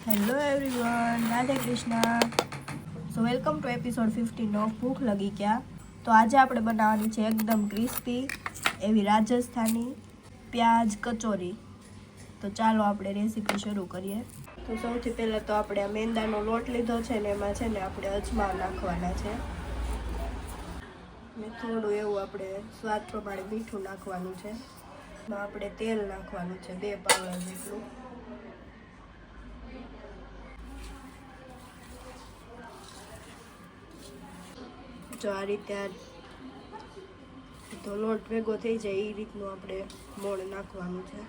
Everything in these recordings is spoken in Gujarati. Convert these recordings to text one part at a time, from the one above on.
Hello everyone, Radhe Krishna. So welcome to episode 15 of ભૂખ લગી ક્યાં. તો આજે આપણે બનાવવાની છે એકદમ ક્રિસ્પી એવી રાજસ્થાની પ્યાજ કચોરી. તો ચાલો આપણે રેસીપી શરૂ કરીએ. તો સૌથી પહેલાં તો આપણે આ મેંદાનો લોટ લીધો છે ને એમાં છે ને આપણે અજમા નાખવાના છે ને થોડું એવું આપણે સ્વાદ પ્રમાણે મીઠું નાખવાનું છે. એમાં આપણે તેલ નાખવાનું છે 2 પાવડા જેટલું. જો આ રીતે તો લોટ ભેગો થઈ જાય એ રીતનું આપણે મોણ નાખવાનું છે.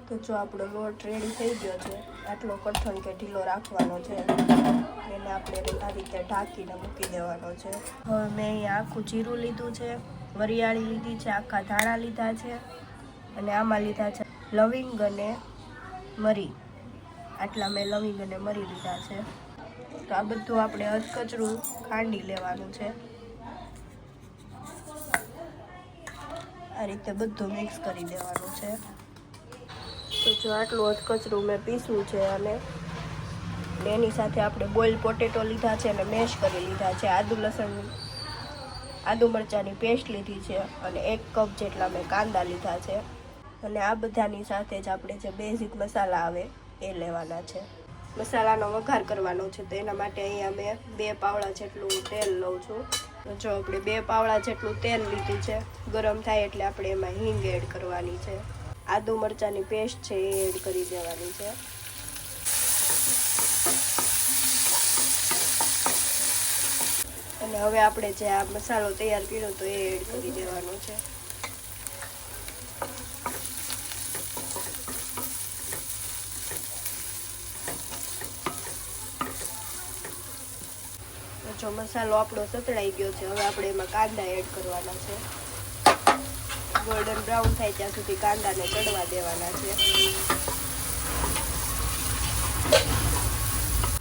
તો જો આપણો લોટ રેડી થઈ ગયો છે. આટલો કઠણ કે ઢીલો રાખવાનો છે. એને આપણે આ રીતે ઢાંકીને મૂકી દેવાનો છે. હવે મેં અહીંયા આખું જીરું લીધું છે, વરિયાળી લીધી છે, આખા ધાણા લીધા છે અને આમાં લીધા છે લવિંગ અને મરી. આટલા મેં લવિંગ અને મરી લીધા છે. તો આ બધું આપણે અધકચરું ખાંડી લેવાનું છે. આ રીતે બધું મિક્સ કરી દેવાનું છે. તો જો આટલું અધકચરું મેં પીસવું છે અને એની સાથે આપણે બોઇલ પોટેટો લીધા છે અને મેશ કરી લીધા છે. આદુ મરચાંની પેસ્ટ લીધી છે અને 1 કપ જેટલા મેં કાંદા લીધા છે. અને આ બધાની સાથે જ આપણે જે બેઝિક મસાલા આવે એ લેવાના છે. મસાલાનો વઘાર કરવાનો છે તો એના માટે અહીંયા મેં 2 પાવડા જેટલું તેલ લઉં છું. જો આપણે 2 પાવડા જેટલું તેલ લીધું છે. ગરમ થાય એટલે આપણે એમાં હિંગ એડ કરવાની છે. આદુ મરચાંની પેસ્ટ છે એ એડ કરી દેવાની છે. અને હવે આપણે જે આ મસાલો તૈયાર કર્યો તો એ એડ કરી દેવાનો છે. જો મસાલો આપણો સતળાઈ ગયો છે. હવે આપણે એમાં કાંદા એડ કરવાના છે. ગોલ્ડન બ્રાઉન થાય ત્યાં સુધી કાંદાને ચડવા દેવાના છે.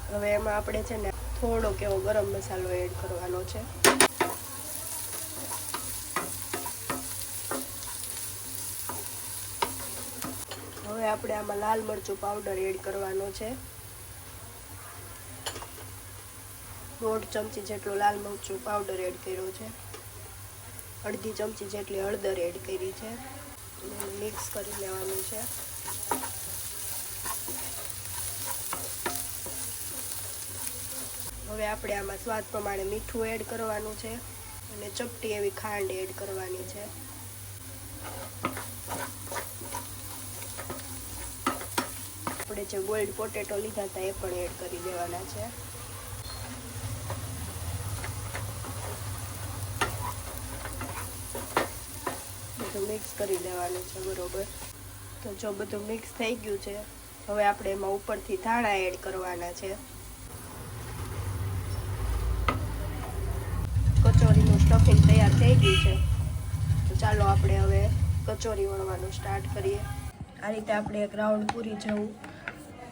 હવે એમાં આપણે છે ને થોડોક એવો ગરમ મસાલો એડ કરવાનો છે. હવે આપણે આમાં લાલ મરચું પાવડર એડ કરવાનો છે. 1.5 ચમચી જેટલો લાલ મરચું પાવડર એડ કર્યો છે. 1/2 ચમચી જેટલી હળદર એડ કરી છે. મિક્સ કરી લેવાનું છે. હવે આપણે આમાં સ્વાદ પ્રમાણે મીઠું એડ કરવાનું છે અને ચપટી એવી ખાંડ એડ કરવાની છે. આપણે જે બોઇલ્ડ પોટેટો લીધા હતા એ પણ એડ કરી દેવાના છે. બધું મિક્સ કરી દેવાનું છે બરોબર. તો જો બધું મિક્સ થઈ ગયું છે હવે આપણે એમાં ઉપરથી ધાણા એડ કરવાના છે. કચોરીનું સ્ટફિંગ તૈયાર થઈ ગયું છે. તો ચાલો આપણે હવે કચોરી વણવાનું સ્ટાર્ટ કરીએ. આ રીતે આપણે એક રાઉન્ડ પૂરી જેવું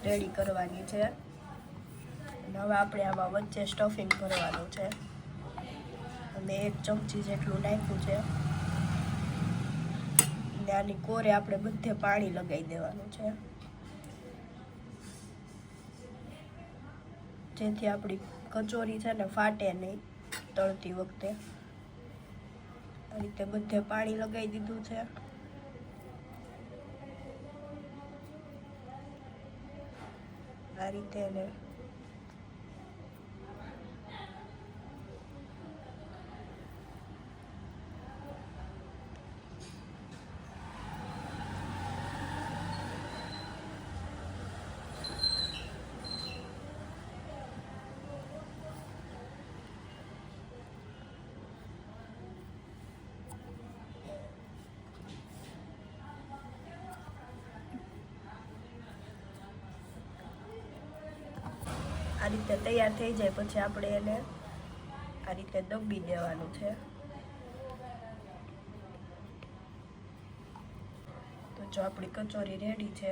રેડી કરવાની છે. અને હવે આપણે આમાં વચ્ચે સ્ટફિંગ ભરવાનું છે. અને 1 ચમચી જેટલું નાખ્યું છે. અને આની કોરે આપણે બધે પાણી લગાવી દેવાનું છે જેથી આપણી કચોરી છે ને ફાટે નહીં તળતી વખતે. આ રીતે બધે પાણી લગાવી દીધું છે. આ રીતે એને આ રીતે તૈયાર થઈ જાય પછી આપણે એને આ રીતે દબી દેવાનું છે. તો જો આપણી કચોરી રેડી છે.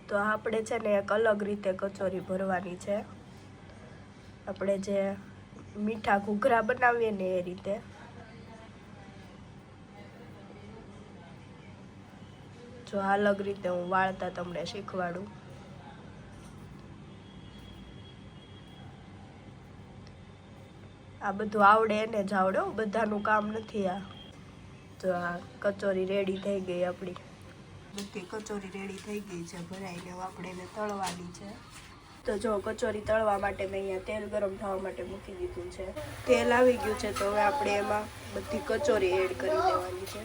તો આપણે છે ને એક અલગ રીતે કચોરી ભરવાની છે. આપણે જે મીઠા ઘૂઘરા બનાવીએ ને એ રીતે. જો અલગ રીતે હું વાળતા તમને શીખવાડું. આ બધું આવડે એને જ આવડે, બધાનું કામ નથી આ. તો આ કચોરી રેડી થઈ ગઈ આપણી. બધી કચોરી રેડી થઈ ગઈ છે ભરાઈને. આપણે એને તળવાની છે. તો જો કચોરી તળવા માટે મેં અહીંયા તેલ ગરમ થવા માટે મૂકી દીધું છે. તેલ આવી ગયું છે તો હવે આપણે એમાં બધી કચોરી એડ કરી દેવાની છે.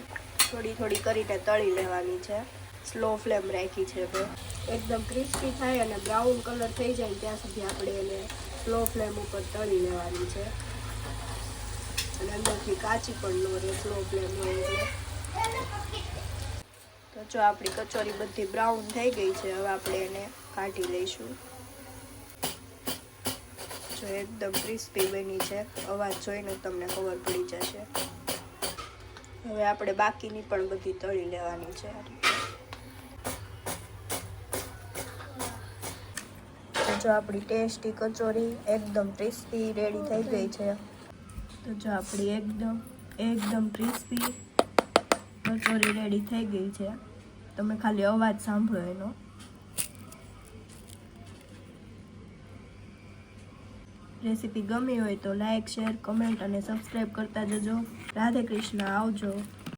થોડી થોડી કરીને તળી લેવાની છે. સ્લો ફ્લેમ રાખી છે હવે. એકદમ ક્રિસ્પી થાય અને બ્રાઉન કલર થઈ જાય ત્યાં સુધી આપણે એને સ્લો ફ્લેમ ઉપર તળી લેવાની છે. અને અંદરથી કાચી પણ ન રહે સ્લો ફ્લેમ હોય એટલે. તો જો આપણી કચોરી બધી બ્રાઉન થઈ ગઈ છે. હવે આપણે એને કાઢી લઈશું. જો એકદમ ક્રિસ્પી બની છે. અવાજ જોઈને તમને ખબર પડી જશે. હવે આપણે બાકીની પણ બધી તળી લેવાની છે. જો આપણી ટેસ્ટી કચોરી એકદમ ક્રિસ્પી રેડી થઈ ગઈ છે. તો જો આપણી એકદમ ક્રિસ્પી કચોરી રેડી થઈ ગઈ છે. તમે ખાલી અવાજ સાંભળો એનો. રેસીપી ગમી હોય તો લાઈક, શેર, કમેન્ટ અને સબસ્ક્રાઈબ કરતા જજો. રાધે કૃષ્ણ. આવજો.